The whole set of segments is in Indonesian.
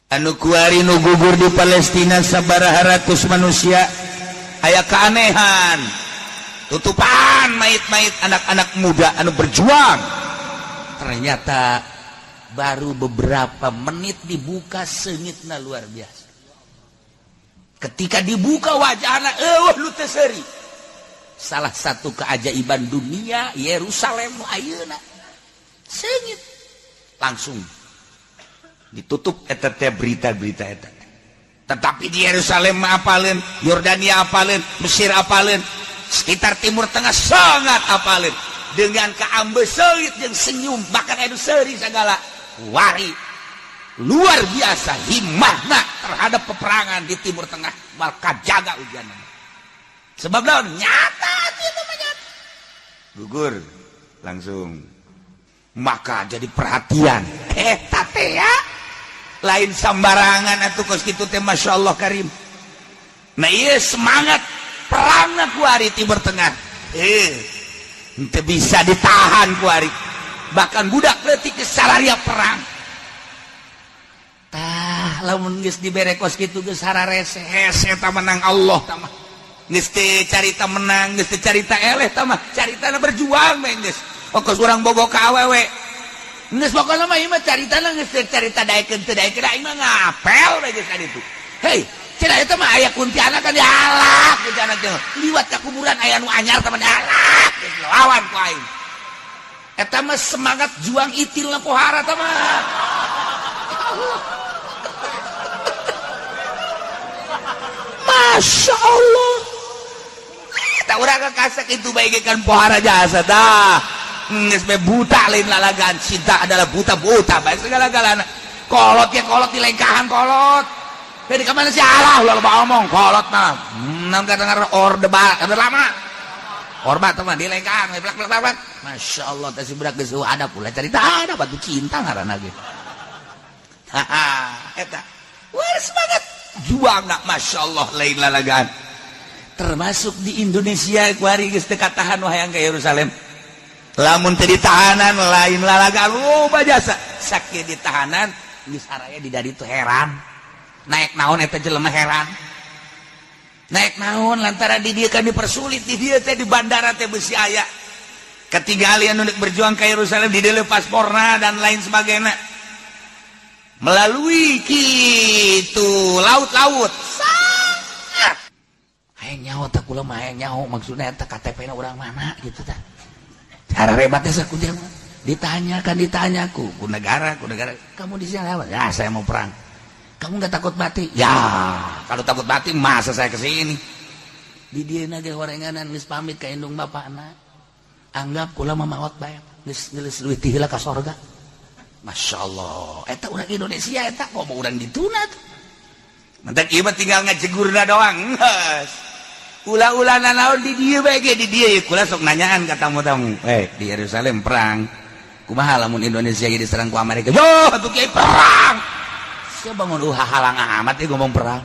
anu kuari nu gugur di Palestina sabaraha ratus manusia aya keanehan tutupan mayit-mayit anak-anak muda anu berjuang. Ternyata baru beberapa menit dibuka seungitna luar biasa. Ketika dibuka wajahna eueuh lu teu seuri. Salah satu keajaiban dunia Yerusalem ayeuna seungit langsung ditutup eta teh berita-berita eta. Tetapi di Yerusalem apaleun, Yordania apaleun, Mesir apaleun, sekitar Timur Tengah sangat apaleun dengan keambeseut jeung senyum bahkan anu seuri segala wari luar biasa himmahna terhadap peperangan di Timur Tengah maka jaga ujianna. Sebab naon nyata itu nyata. Gugur langsung maka jadi perhatian eta teh ya lain sambarangan atuh kos kitu teh masyaallah karim. Nah ieu semangat perangna ku ari Timur Tengah teu bisa ditahan ku ari bahkan budak leutik geus salaria perang tah lamun geus dibere kos kitu geus hararese hese tah menang Allah tah mah geus teu carita menang geus teu carita eleh tah mah caritana berjuang we geus pokos urang bogo ka awewe geus pokona mah ieu mah caritana geus teu carita daekeun teu daekeun aing mah ngapel we geus ka ditu. Hei cenah eta mah aya kuntilanak kan dialak kuntilanak teh liwat ka kuburan aya nu anyar tah mah dialak geus lawan ku aing. Eta mah semangat juang itil na pohara tah mah. Masya Allah. Tak urang kakasek itu baikkan pohara jasa dah. Geus be buta lain lalagan. Cinta adalah buta-buta bae segala-galana. Kolot ya kolot di lengkahan kolot. Jadi kemana sih Allah ulah loba omong kolot mah. Naon kadengar orde lama. Orba teman di lengkahan plak. Masya Allah teh si budak geus ada pula cerita ada batu cinta ngaranna ge. Eta. Wah semangat juang nak Masya Allah lain lalagan. Termasuk di Indonesia kuari geus teu katahan wayang ke Yerusalem. Lamun teu ditahanan lain lalagan loba jasa. Sakieu ditahanan geus araya di dari teu heran. Naik naon eta jelema heran. Naik naon lantaran di dieu kan dipersulit di dieu teh di bandara teh beusi aya. Ketinggalan anu berjuang ke Yerusalem di dieu pasporna dan lain sebagainya. Melalui kitu laut-laut sangat hayang nyaho teh kula mah hayang nyaho maksudna eta KTP-na urang mana gitu tah. Cara rebatnya sakudieu ditanyaku ku negara kamu di sini apa? Ya saya mau perang. Kamu nggak takut mati? Ya kalau takut mati masa saya kesini. Di dieu na ge horenganan geus pamit ka indung bapana. Anggap kula mah maot bae geus leuwih ti heula ka sorga. Masya Allah eta urang Indonesia eta kok mau urang dituna tuh mentek ieu mah tinggal ngajegurna doang geus ulah-ulana naon di dieu bae ge di dieu kula sok nanyaan ka tamu-tamu di Yerusalem perang kumaha lamun Indonesia ge diserang ku Amerika yo atuh kiai perang sia bangun halang amat ngomong perang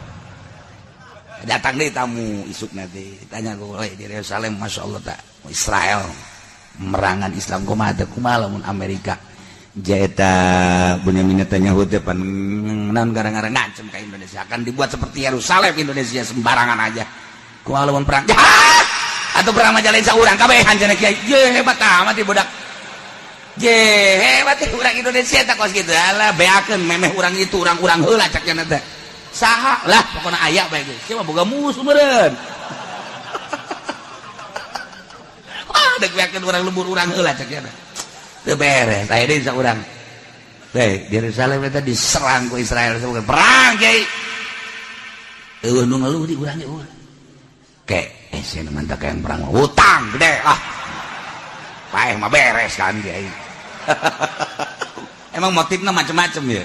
datang deui tamu isuk nanti ditanya ku di Yerusalem Masya Allah tak Israel merangan Islam kumaha lamun Amerika jaeta Benyamin Netanyahu teh pan naon garang-garang ngancem ka Indonesia akan dibuat seperti Yerusalem Indonesia sembarangan aja kumaha lamun perang jahat atau perang mah lain saurang kabehan cenah kiai ye hebat amat ieu budak ye hebat ieu urang Indonesia teh kos kitu alah beakeun memeh urang itu urang-urang heula cak cenah teh saha lah pokona aya bae geus sia mah boga musuh meureun dek beakeun urang lembur urang heula cak cenah teu beres aya deui saurang di Yerusalem eta diserang ku Israel perang kiai eueuh nu ngeluh di urang ge eueuh ke sia mantap kayak perang hutang gede lah paeh mah beres kan kiai emang motifna macam-macam ya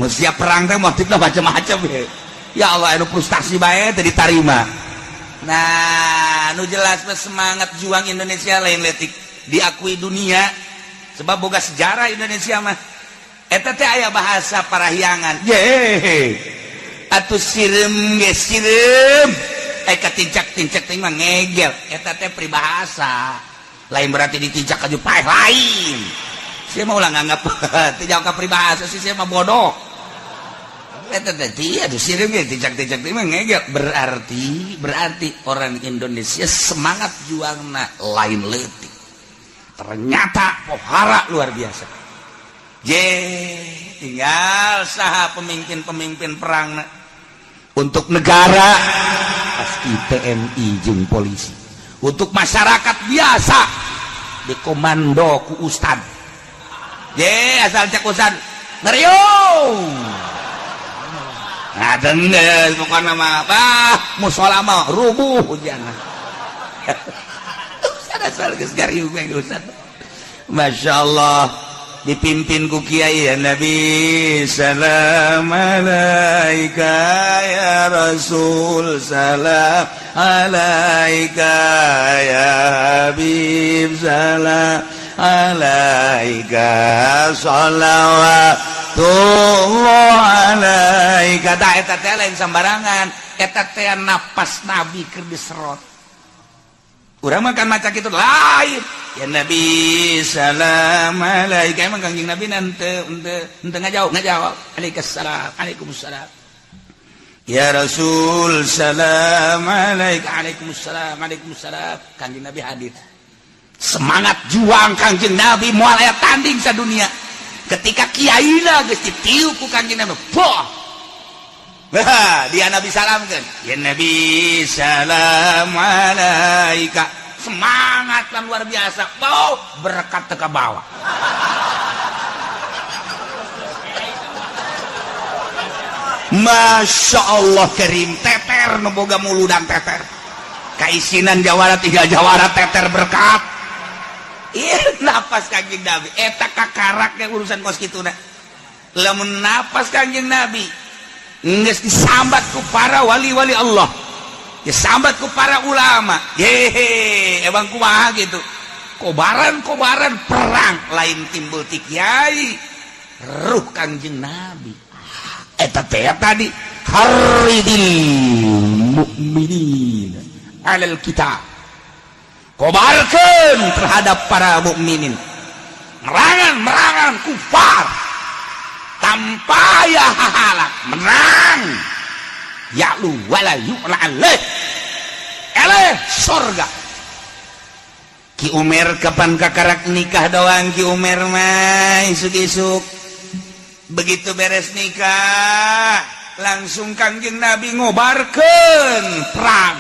mun siap perang teh motifna macam-macam ya ya Allah anu frustasi bae teu ditarima. Nah nu jelas semangat juang Indonesia lain leutik diakui dunia sebab boga sejarah Indonesia mah eta teh aya bahasa parahyangan ye atuh sireum ge sireum katincak-tincak teh mah ngegel eta teh peribahasa lain berarti ditincak ka paeh lain sia mah ulah nganggap teu jauh ka peribahasa sih sia mah bodoh berarti orang Indonesia semangat juangna lain leutik. Ternyata pohara luar biasa. Tinggal saha pemimpin perang untuk negara pasti TNI jeung polisi. Untuk masyarakat biasa dikomando ku ustad. Asal cek ustad ngeriung. Ngadenggeus pokona mah musola mah rubuh jangan. Ustad asal geus ngariung we ustad. Masyaallah. Dipimpin ku kiai ya Nabi salam alaika ya Rasul salam alaika ya Habib salam alaika shalawatullah alaika. Da eta teh lain sambarangan, eta teh napas Nabi keur diserot. Urang makan maca kitu lain. Ya Nabi salam alaika. Emang Kangjeng Nabi henteu ngajawab. Waalaikumsalam. Ya Rasul salam alaika. Waalaikumsalam. Kangjeng Nabi hadir. Semangat juang Kangjeng Nabi moal aya tanding sadunia. Ketika kiaina geus ditiup ku Kangjeng Nabi, dia Nabi salamkeun. Ya Nabi salam alaika. Semangat kan luar biasa. Berkat teka bawah. Masya Allah karim. Teter neboga mulu dan teter. Kaisinan jawara 3 jawara teter berkat. Napas Kangjeng Nabi. Eta kakaraknya urusan kos kituna. Lamun napas Kangjeng Nabi geus disambat ku para wali-wali Allah, disambat ku para ulama. Emang kumaha gitu. Kobaran perang lain timbul ti kiai, ruh Kangjeng Nabi. Eta teh tadi haridil mukminin alal kita. Kobarkeun terhadap para mukminin. Merangan kufar. Tanpa ya halak menang ya'lu wala yu'la alaih surga. Ki Umar kapan kakarak nikah doang. Ki Umar mah isuk-isuk begitu beres nikah langsung Kangjeng Nabi ngobarkeun perang.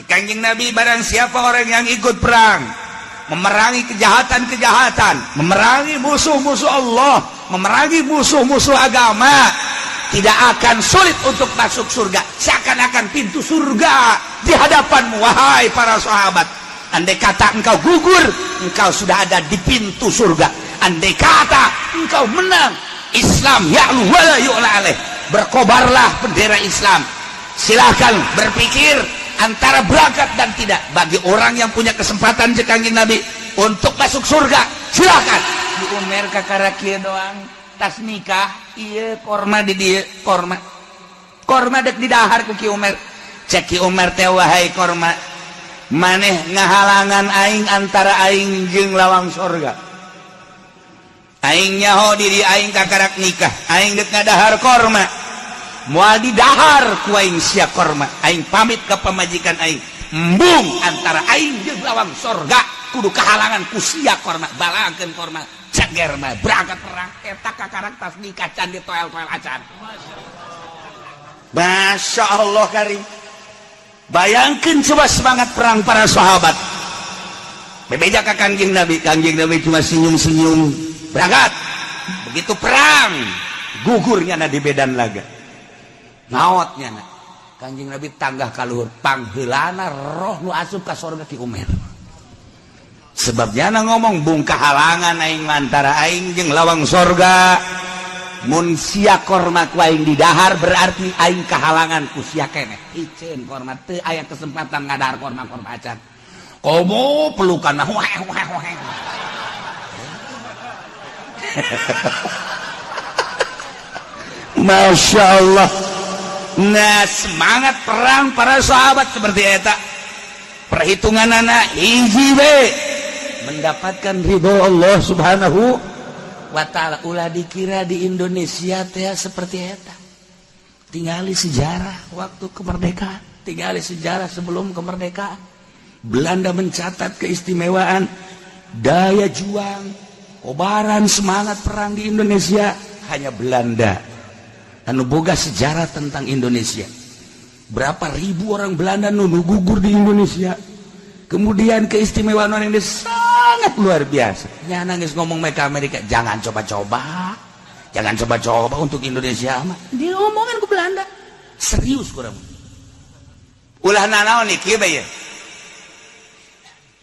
Kangjeng Nabi barang siapa orang yang ikut perang memerangi kejahatan-kejahatan, memerangi musuh-musuh Allah, memerangi musuh-musuh agama, tidak akan sulit untuk masuk surga. Seakan-akan pintu surga di hadapanmu, wahai para sahabat. Andai kata engkau gugur, engkau sudah ada di pintu surga. Andai kata engkau menang, Islam ya'lu wa la yu'la alaih. Berkobarlah bendera Islam. Silahkan berpikir antara berangkat dan tidak. Bagi orang yang punya kesempatan Kangjeng Nabi untuk masuk surga, silakan. Di Umar kakara kieu doang tas nikah, ieu korma di dieu, korma dek di dahar ku Ki Umar. Cek Ki Umar teh, wahai korma, maneh ngahalangan aing antara aing jeung lawang surga. Aing nyaho diri aing kakarak nikah, aing dek ngadahar korma. Moal di dahar ku aing sia korma, aing pamit ke pamajikan aing, embung antara aing jeung lawang surga kudu kahalangan ku sia korma. Balangkeun korma ceger mah berangkat perang eta kakarak tas nikah can ditoel-toel acan. Masya Allah karim. Bayangkeun coba semangat perang para sahabat. Bebeja ka Kangjeng Nabi cuma senyum-senyum berangkat. Begitu perang gugurnya na di medan laga. Naotnya na Kangjeng Nabi tanggah kaluhur pangheulana roh nu asup ka surga Ki Umar. Sebabnya na ngomong bung kahalangan aing antara aing jeung lawang surga. Mun sia korma ku aing di dahar berarti aing kahalangan ku sia keneh. Iceun korma teu aya kesempatan ngadahar korma acan. Komo pelukan weh. Masya Allah. Nah, semangat perang para sahabat seperti eta. Perhitungan anak hiji we mendapatkan ridho Allah Subhanahu wa ta'ala. Ulah dikira di Indonesia teh seperti eta. Tingali sejarah waktu kemerdekaan, tingali sejarah sebelum kemerdekaan. Belanda mencatat keistimewaan daya juang, kobaran semangat perang di Indonesia hanya Belanda. Anu boga sejarah tentang Indonesia. Berapa ribu orang Belanda nu gugur di Indonesia. Kemudian keistimewaan orang ini sangat luar biasa. Nya nangis ngomong mereka Amerika, jangan coba-coba. Jangan coba-coba untuk Indonesia mah. Dia ngomongin ke Belanda. Serius kurang. Ulah nanaon nih kieu bae.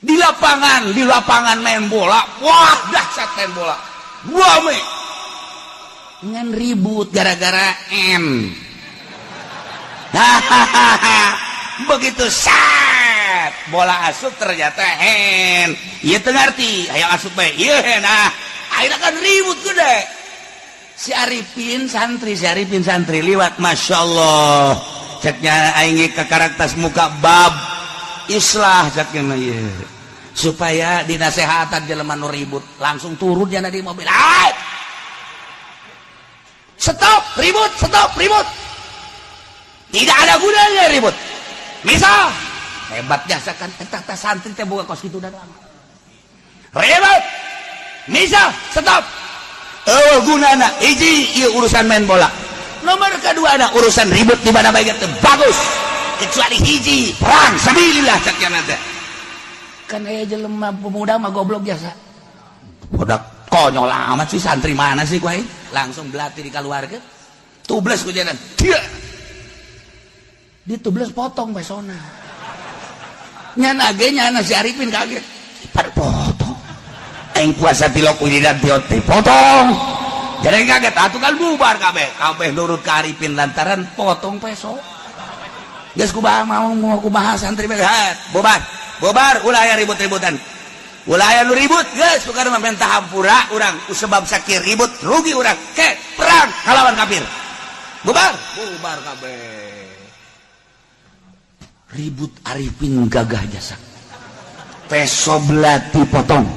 Di lapangan main bola. Wah, dahsyat main bola. Rame. Ngan ribut gara-gara M. Begitu set bola asup ternyata hen. Ieu teu ngarti, hayang asup bae. Ieu hen. Nah, akhirnya kan ribut gede. Si Arifin santri liwat, Masya Allah ceknya aing ke karakter muka bab islah ceknya supaya dinasehatan jelema nu ribut langsung turun jana di mobil. Stop ribut tidak ada gunanya ribut. Misal hebat jasa kan eta santri teh boga kos kitu dadang ribut. Misal stop gunana hiji ieu urusan main bola, nomor kedua ada urusan ribut di mana baik teh bagus, kecuali hiji perang sabilillah cakna teh kan aya jelema pemuda mah goblok biasa bodak konyol amat sih santri mana sih kuai langsung belati dikaluarkeun tubles ku jalan dia ditubles potong pesona nyana ge nyana si Arifin kaget pada potong aing kuasa tilok wiridan tioti potong jadi kaget atuh kan bubar kabeh nurut ka Arifin lantaran potong peso geus kumaha mau kumaha santri begat bubar ulah aya ribut-ributan ulah aya nu ribut geus tukar mah mentah hampura urang sebab sakir ribut rugi urang ke perang ngalawan kafir bubar kabeh ribut Arifin gagah jasa peso belati potong.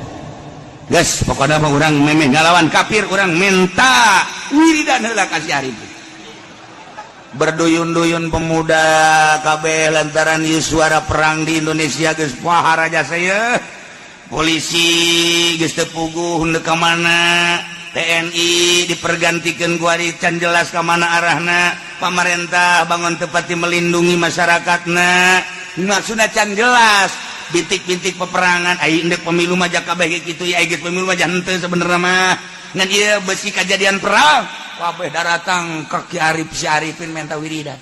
Guys, pokoknya mah urang memeh ngalawan kafir, urang minta wiridan heula ka si Arifin. Berduyun-duyun pemuda kabeh lantaran ieu suara perang di Indonesia geus pahar aja saya. Polisi geus teu puguh henteu ka mana, TNI dipergantikeun ku ari can jelas ka mana arahna, pamarentah bangun teu pati melindungi masyarakatna. Maksudna can jelas. Bintik-bintik peperangan ai endek pemilu mah jak kabeh kitu ya ai pemilu mah henteu sabenerna mah ngan ieu beusi kejadian perang kabeh daratang ka Ki Arif si Arifin menta wiridan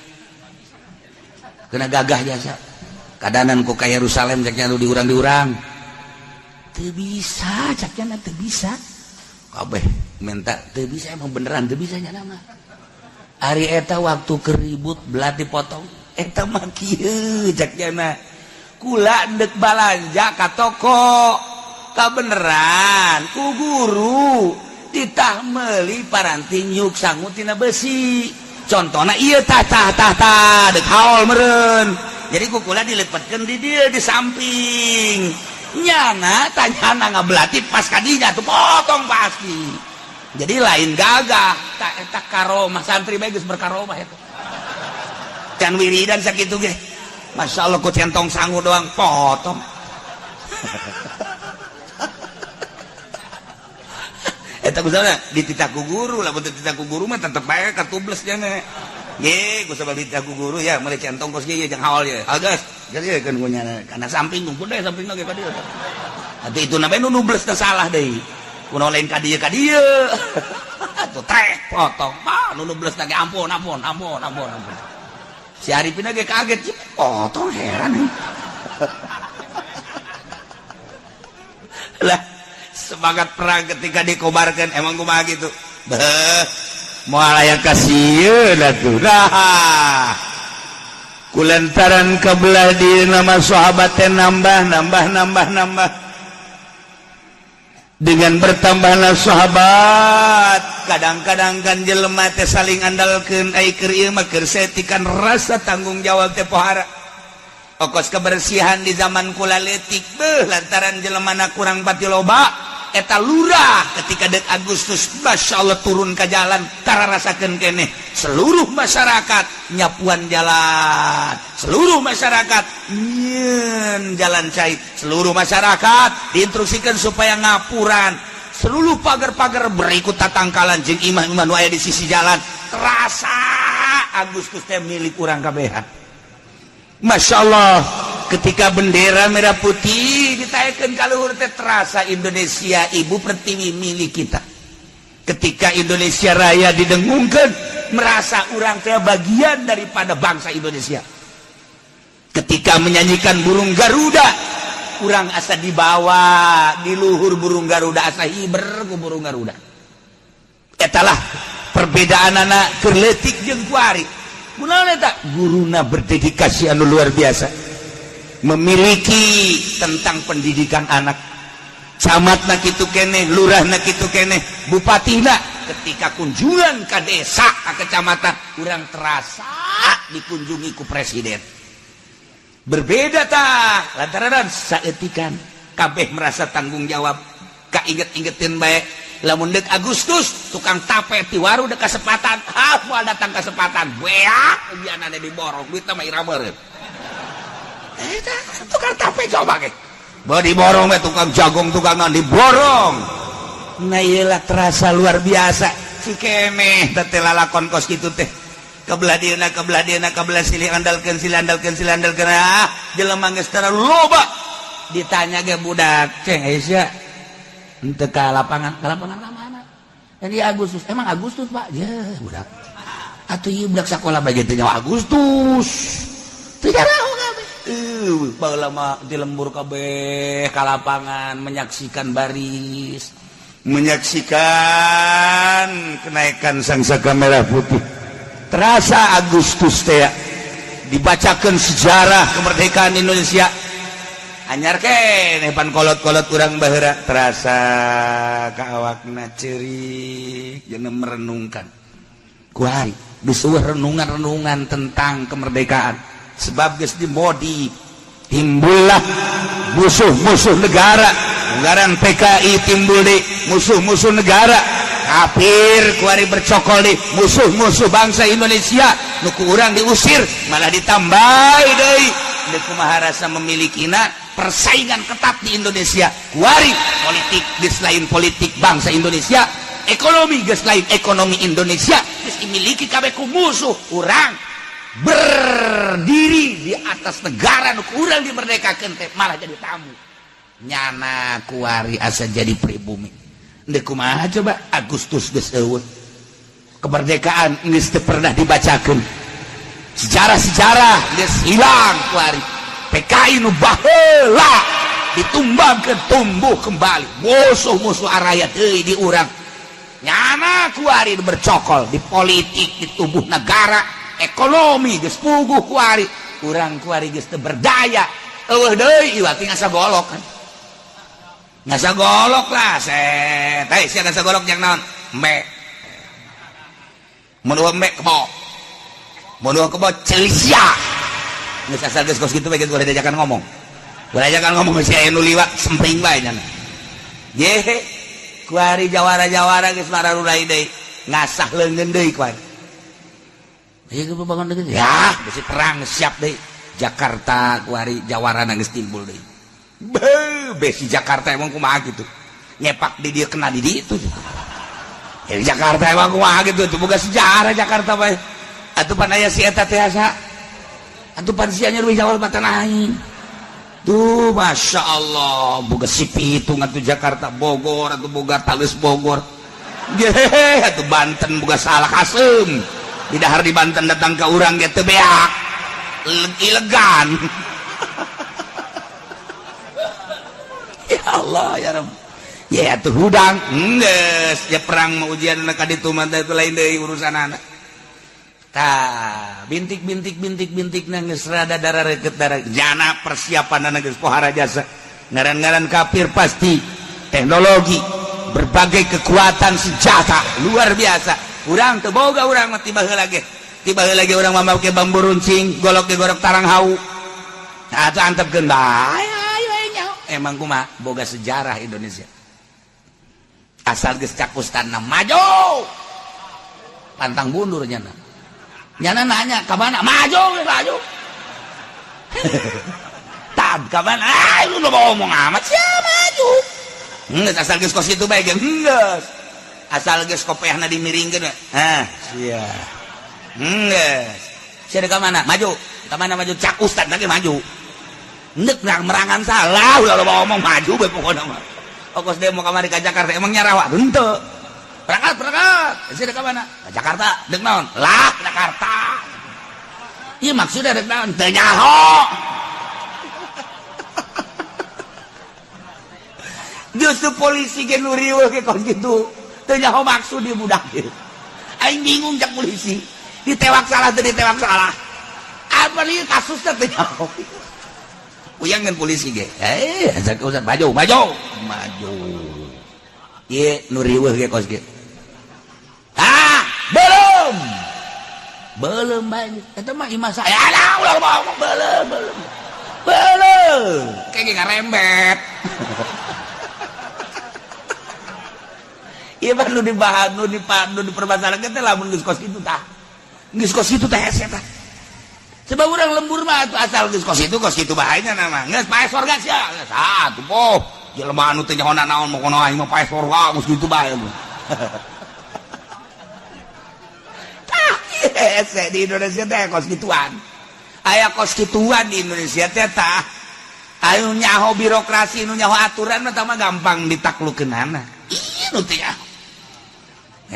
kena gagah jasa kadanan ku ka Yerusalem caknya di urang teu bisa caknya teu bisa kabeh menta teu bisa emang beneran teu bisa nya mah ari eta waktu keribut belah dipotong eta mah kieu caknya kula dek balanja ka toko ka beneran ku guru ditah meuli paranti nyuk sangu tina besi contona ieu tah dek haul meureun jadi ku kula dilepetkeun di dieu di samping nyana tanyana ngabelati pas ka dinya tuh potong pasti jadi lain gagah tak eta karomah santri bae geus berkaromah eta can wiridan sakitu ge Masya Allah ku centong sangu doang potong eta kusana dititah ku guru lah betul dititah ku guru mah tetep bae katubles jana ye ku sabab dititah ku guru ya meuli centong kos ge jeung haul ye agas jadi kan ku nyana kana samping kumpul deh sampingna ge ka dieu atuh ituna bae nu nubles teh salah deui kunaon lain ka dieu atuh trek potong nu nubles ge ampun si Arifin lagi kaget potong heran nih lah semangat perang ketika dikobarkan emang kumaha gitu moal aya kasieun atuh nah kulantaran kabelah di nama sahabat teh nambah dengan bertambahna sahabat kadang-kadang kan jelema teh saling andalkeun ai keur ieu mah keur saetikan rasa tanggung jawab teh pohara ongkos kebersihan di zaman kula leutik beuh lantaran jelemana kurang pati loba eta lurah ketika dek Agustus Masya Allah turun ke jalan tara rasakan kene seluruh masyarakat nyapuan jalan, seluruh masyarakat nyen jalan cai, seluruh masyarakat diinstruksikan supaya ngapuran, seluruh pagar-pagar berikut tatangkalan jeung imah-imah nu aya di sisi jalan terasa Agustus teh milik urang kabehan. Masya Allah ketika bendera merah putih ditayakan kaluhur teh terasa Indonesia ibu pertiwi milik kita. Ketika Indonesia Raya didengungkan merasa urang teh bagian daripada bangsa Indonesia. Ketika menyanyikan burung Garuda urang asa dibawa di luhur burung Garuda asa hiber ku burung Garuda. Etalah perbedaan anak kerletik jeung kuari. Kunaon eta guruna berdedikasi anu luar biasa memiliki tentang pendidikan anak. Camatna kitu keneh, lurahna kitu keneh, bupatina ketika kunjungan ke desa ke kecamatan urang terasa dikunjungi ku presiden. Berbeda tah lantaran saeutikan kabeh merasa tanggung jawab kainget-ingetin bae. Lamun dek Agustus tukang tape ti waru dek kesempatan moal datang kesempatan beak ujian ada diborong duit mah ira meureun eta tukang tape coba ge bae diborong we tukang jagung tukangan diborong nah ieu lah terasa luar biasa si keneh teh lalakon kos kitu teh kebelah dieuna kebelah silih andalkeun jelema geus tara loba ditanya ge budak ceng Aisyah ente ke lapangan mana? Jadi Agustus, emang Agustus pak? Ya budak. Atuh ieu budak sekolah begitu nyawa Agustus. Tidak tahu kabeh. Baheula mah di lembur kabeh ka lapangan menyaksikan baris, menyaksikan kenaikan sangsaka merah putih. Terasa Agustus teh dibacakan sejarah kemerdekaan Indonesia. Anyar keneh pan kolot-kolot urang baheura terasa ka awakna ceurik jeung merenungkan. Kuari geus renungan-renungan tentang kemerdekaan sebab geus dimodi timbullah musuh-musuh negara. Anggaran PKI timbul di musuh-musuh negara. Kafir kuari bercokol di musuh-musuh bangsa Indonesia. Nu ku urang diusir malah ditambahi deui. Deuk kumaha rasa memilikiنا persaingan ketat di Indonesia. Kuari politik geus lain politik bangsa Indonesia, ekonomi geus lain ekonomi Indonesia, geus dimiliki kabeh ku musuh. Urang berdiri di atas negara nu urang dimerdekakeun teh malah jadi tamu. Nyana kuari asa jadi pribumi. Deuk kumaha coba Agustus geus eueuh. Kemerdekaan geus teu pernah dibacakeun. Sejarah-sejarah geus hilang kuari. PKI nu baheula ditumbangkeun tumbuh kembali. Musuh-musuh araya deui di urang. Nyana kuari bercokol di politik, di tubuh negara, ekonomi geus puguh kuari. Urang kuari geus teu berdaya. Eueuh deui ieu teh ngasa golok kan. Ngasa golok lah set. Hei sia ngasa golok yang naon? Embe. Mun embe kebo. Mun kebo celisia. Nggak asal geus kos kitu bae geus boleh diajakan ngomong. Boleh diajakan ngomong si aya nu liwat semping bae nya. Ye, kuari jawara-jawara geus mararulai deui. Ngasah leungeun deui kuari. Ieu ge bangun deui. Ya, bisi perang siap deui. Jakarta kuari jawarana geus timbul deui. Besi Jakarta emang kumaha gitu. Nyepak di dia kena di ditu. Ya Jakarta emang kumaha gitu, itu boga sejarah Jakarta bae. Atupan aya si eta teh asa. Atupan sia nya leuwih jawal mata naik. Tuh Masya Allah boga si pitung atuh Jakarta Bogor atuh boga Talus Bogor. Ye atuh Banten boga salah kaseum. Di dahar di Banten datang ka urang ge teu beak. Ilegan. Ya Allah ya Rabb. Ya atuh hudang geus ya perang mah ujian ka ditu mah teh lain deui urusanana. Tah bintik geus rada darareukeut darah jana persiapanana geus pohara jasa. Ngaran-ngaran kafir pasti teknologi berbagai kekuatan senjata luar biasa. Urang teu boga urang mah tiba heula ge. Tiba heula ge urang mah make bambu runcing, golok ge gorok tarang hau. Tah atuh antepkeun bae. Emang kumaha boga sejarah Indonesia. asal geus cakustana maju pantang mundur nyana nanya ka mana maju tad ka mana lu udah ngomong amat sia maju geus asal geus kos kitu bae geus asal geus kopeahna dimiringkeun sia geus sia ka mana maju cak ustad lagi maju neuk merangan salah ulah ngomong maju bae pokona mah ongkos demo kamari ka Jakarta emang nyarawa henteu berangkat sia ka mana ka Jakarta deuk naon lah Jakarta ieu maksudna deuk naon teu nyaho justru polisi ge nu riweuh ge kos kitu teu nyaho maksud di budak ieu aing bingung cak polisi ditewak salah teu ditewak salah apa nih kasusnya teh uyang kan polisi ge asal urusan maju ieu nu riweuh ge kos ge belum banyak eta mah imah saya ulah ngomong belum kayak ngarembet ieu mah nu dibahas nu dipermasalahkeun teh lamun geus kos kitu tah hese tah sebab urang lembur mah asal geus kos kitu bahayana nama geus pae sorga sia geus atuh poh jelema anu teh nyaho naon mah kono aing mah pae sorga geus kitu bae hese di Indonesia teh kos kituan aya kos kituan di Indonesia teh tah anu nyaho birokrasi nu nyaho aturan mah tah mah gampang ditaklukkeunana ieu nu teh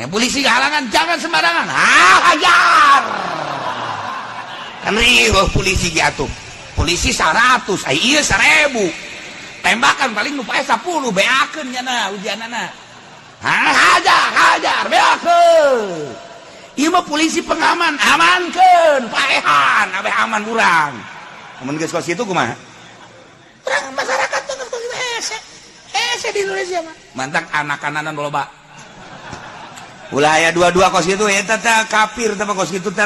polisi halangan jangan sembarangan hajar kan riweuh polisi ge atuh polisi 100 ieu 1000 tembakan paling nu pae 10 beakeun nya ujianana hajar beakeun ieu mah polisi pengaman amankeun paehan abeh aman urang mun geus kos kitu kumaha urang masyarakat teh kos kitu hese di Indonesia mah mantak anak-ananan loba ulah aya dua-dua kos kitu eta teh kafir teh kos kitu teh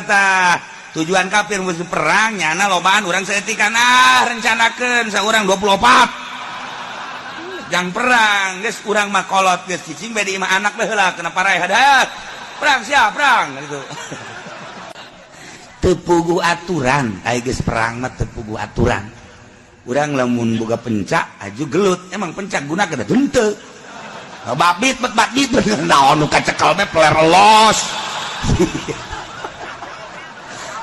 tujuan kafir musuh perang nyana lobaan urang saeutik rencanakeun saurang 24 jang perang geus urang mah kolot geus cicing bae di imah anak bae heula kena parae hadat perang siap perang gitu teu puguh aturan aya geus perang mah teu puguh aturan urang lamun boga pencak aju gelut emang pencak gunakeun henteu babit naon nu kacekel mah peler los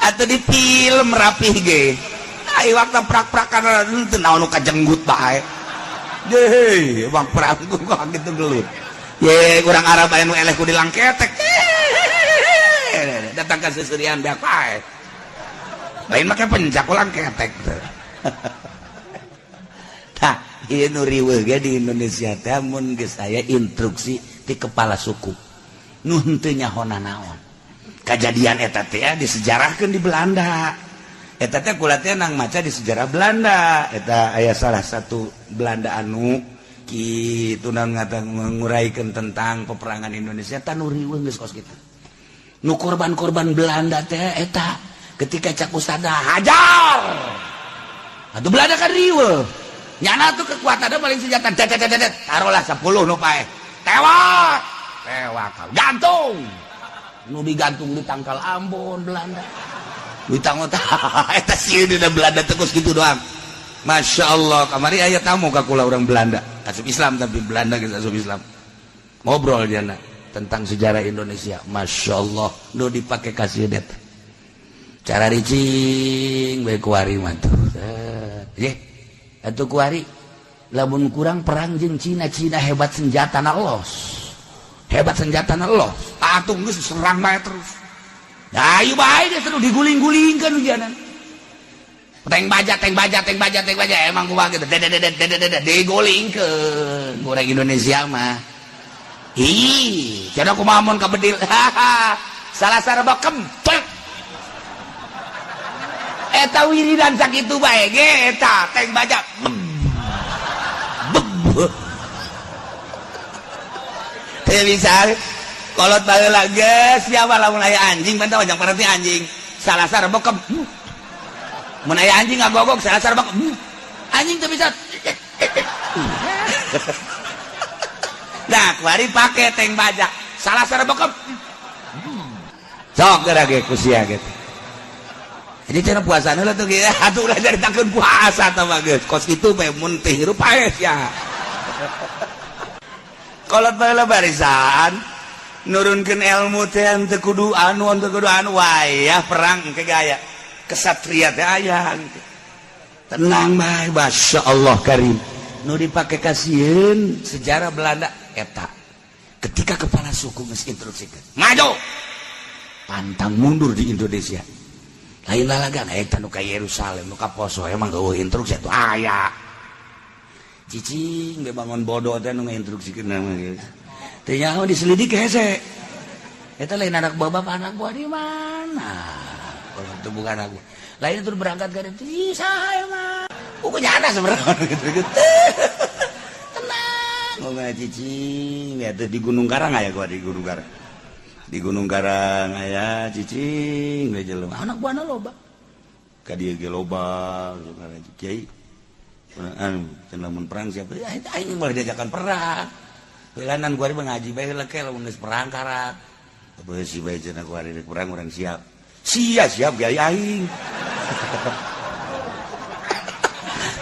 atau di film rapih ge ai waktu prak-prakan teu naon nu kajenggut bae deh bang perang kok gitu gelut ye urang Arab aya nu eleh ku dilangketek datang ka seuseurean beak pae lain make pencak ulang ketek tah ieu nu riweuh ge di Indonesia teh mun geus aya instruksi ti kepala suku nu henteu nyahona naon kejadian eta teh disejarahkeun di Belanda eta teh kula teh nang maca di sejarah Belanda eta aya salah satu Belanda anu kitu nang nguraykeun tentang peperangan Indonesia tah nu riweuh geus kos kitu nu korban-korban Belanda teh eta ketika cak ustada hajar atuh Belanda kan riweuh nyana tuh kekuatanna paling senjata taruhlah 10 nu pae tewak gantung nu digantung di tangkal Ambon Belanda ditanggung eta sieun dina Belanda terus gitu doang Masya Allah kamari aya tamu ka kula urang Belanda asup Islam tapi Belanda geus asup Islam ngobrol diana tentang sejarah Indonesia Masya Allah nu dipake kasih det cara ricing bae kuari mah tuh ye atuh kuari lamun kurang perang jeung Cina hebat senjatana los atuh geus serang bae terus ya ieu bae geus terus diguling-gulingkeun ujianan teng baja emang kumaha gitu digolingkeun urang Indonesia mah ih cenah kumaha mun kabedil salah sareba kempet eta wiridan sakitu bae ge eta teng baja teu bisa kolot baheula geus siapa lamun aya anjing bantah wajang parati anjing salah sareba mun aya anjing ngagogok salah sareba anjing teu bisa nah kuari pakai tank bajak salah sareng bokep sok geura ge ku sia gitu jadi cenah puasana lah tuh gitu atuh ulah jadi takun puasa tah mah geus kos kitu bae mun teh hirup paes ya kolot bae barisan nurunkeun ilmu teh teu kudu anu wayah perang ke gaya kesatria teh aya gitu tenang bae masyaallah karim nu dipake kasieun sejarah Belanda eta ketika kepala suku geus instruksikeun maju pantang mundur di Indonesia lain lalagan eta nu ka Yerusalem nu ka poso emang eueuh instruksi atuh aya cicing ge bangun bodoh teh nu ngainstruksikeun mah geus teu nyaho diselidik hese eta lain anak bapak anak buah di mana kalau itu bukan aku lain itu berangkat ke itu saya mah aku nyana sebenarnya gitu tenang ngomong cicing ya tuh di Gunung Karang aya gua di Gunung Karang aya cicing we jelema anak buahna loba ka dieu ge loba kiai anu cenah mun perang siapa ya aing boleh diajakan perang heulangan gua ngaji bae heula ke lamun geus perang karat apa si bae cenah gua rek perang urang siap siap kiai aing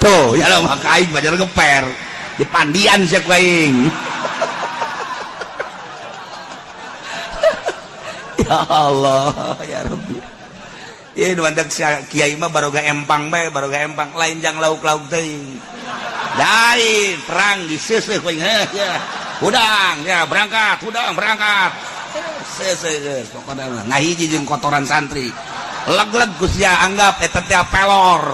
tuh ya lah maka aing bajar geper di pandian sia ku aing ya Allah ya Rabbi ieu nu mantek kiai mah baroga empang bae lain jang lauk-lauk teuing lain perang diseuseuh ku aing ya udang ya berangkat seuseuh pokona ngahiji jeung kotoran santri leg-leg Gus ya anggap eta teh pelor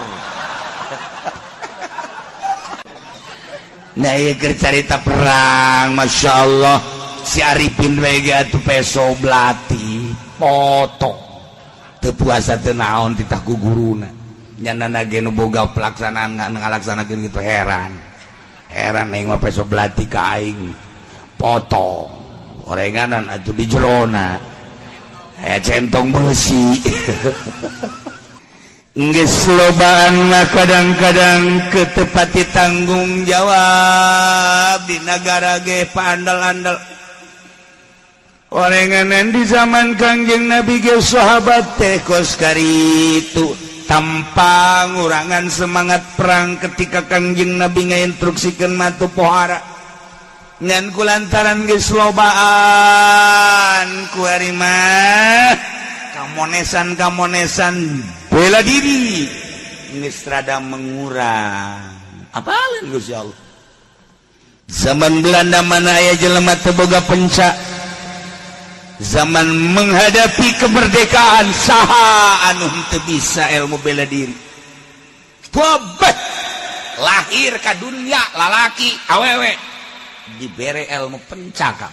nah ieu keur carita perang masyaallah si Arifin we ge atuh peso belati poto teu puasa teu naon titah ku guruna nyanana ge nu boga pelaksanaan ngalaksanakeun kitu heran aing mah peso belati ka aing poto orenganan atuh di jerona aya centong besi geus lobaan mah kadang-kadang ketepati tanggung jawab di negara ge paandal-andal orenganan di zaman Kangjeng Nabi ge sahabat teh kos karitu tanpa ngurangan semangat perang ketika Kangjeng Nabi ngainstruksikeun matu pohara ngan kulantaran geus lobaan ku ari mah kamonesan bela diri geus rada mengurang apalin Gusti Allah zaman Belanda mana aya jelema teu boga penca zaman menghadapi kemerdekaan saha anu teu bisa ilmu bela diri tobat lahir ka dunia lalaki awewe dibere ilmu pencakap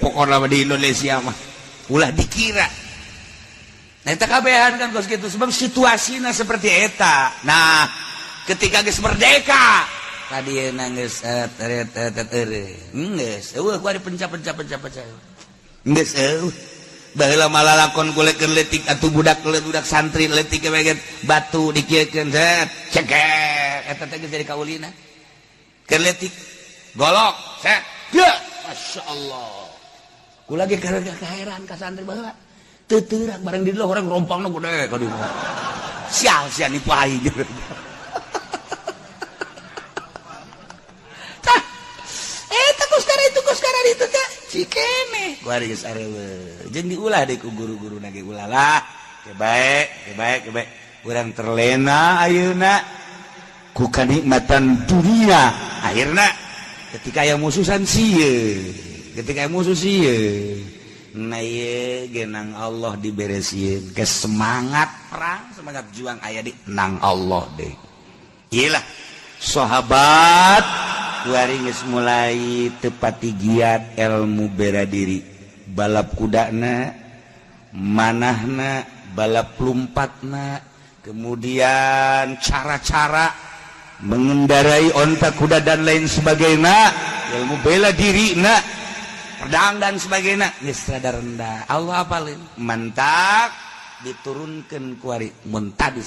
pokoknya di Indonesia mah ulah dikira nah eta kabehan kan kos gitu sebab situasinya seperti eta nah ketika geus merdeka tadi geus geus eueuh ku ari penca geus eueuh baheula malalakon kulekeun leutik atuh budak santri leutik we batu dikiekeun ceger eta teh geus jadi kaulina keletik golok set ya masyaallah ku lagi kaheran ka santri baheula teu teurak bareng di dieu orang rompangna gede ka dieu sial nipu aing tah eta kus kara itu teh cikene bari geus areueuh jeung diulah deui ku guru-guruna ge ulah lah ke bae urang terlena ayeuna ku kanikmatan dunia akhirna ketika yang musuhan sieun nah ieu ge nang Allah diberesieun ke semangat perang semangat juang aya di nang Allah deh ieu lah sahabat kuari geus mulai teu pati giat ilmu bela diri balap kudana manahna balap lompatna kemudian cara-cara mengendarai onta kuda dan lain sebagainya ilmu bela diri pedang dan sebagainya geus rada rendah Allah apalin mantap diturunkeun ku ari mun tadi